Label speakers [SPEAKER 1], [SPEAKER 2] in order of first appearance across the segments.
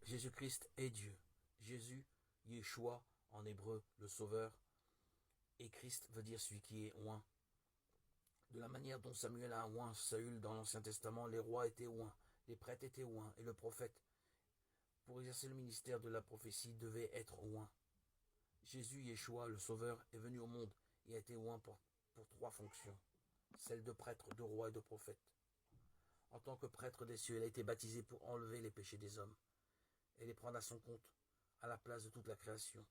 [SPEAKER 1] Jésus-Christ est Dieu. Jésus, Yeshua, en hébreu, le Sauveur, et Christ veut dire celui qui est oint. De la manière dont Samuel a oint Saül dans l'Ancien Testament, les rois étaient oints, les prêtres étaient oints, et le prophète, pour exercer le ministère de la prophétie, devait être oint. Jésus, Yeshua, le Sauveur, est venu au monde et a été oint pour 3 fonctions, celle de prêtre, de roi et de prophète. En tant que prêtre des cieux, il a été baptisé pour enlever les péchés des hommes et les prendre à son compte, à la place de toute la création.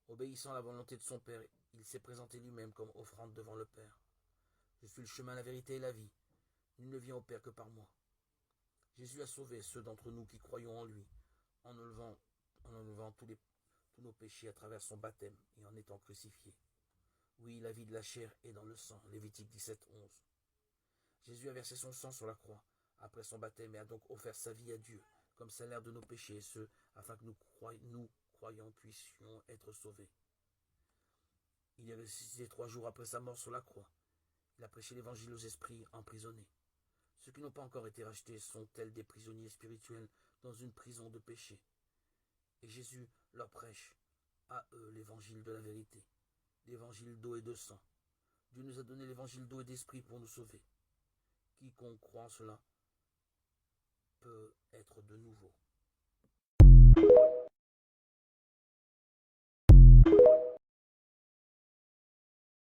[SPEAKER 1] Obéissant à la volonté de son Père, il s'est présenté lui-même comme offrande devant le Père. Je suis le chemin, la vérité et la vie. Nul ne vient au Père que par moi. Jésus a sauvé ceux d'entre nous qui croyons en lui, en enlevant tous nos péchés à travers son baptême et en étant crucifié. Oui, la vie de la chair est dans le sang. Lévitique 17:11. Jésus a versé son sang sur la croix après son baptême et a donc offert sa vie à Dieu comme salaire de nos péchés, afin que nous croyants puissions être sauvés. Il est ressuscité 3 jours après sa mort sur la croix. Il a prêché l'évangile aux esprits emprisonnés. Ceux qui n'ont pas encore été rachetés sont tels des prisonniers spirituels dans une prison de péché. Et Jésus leur prêche à eux l'évangile de la vérité, l'évangile d'eau et de sang. Dieu nous a donné l'évangile d'eau et d'esprit pour nous sauver. Quiconque croit en cela peut être de nouveau.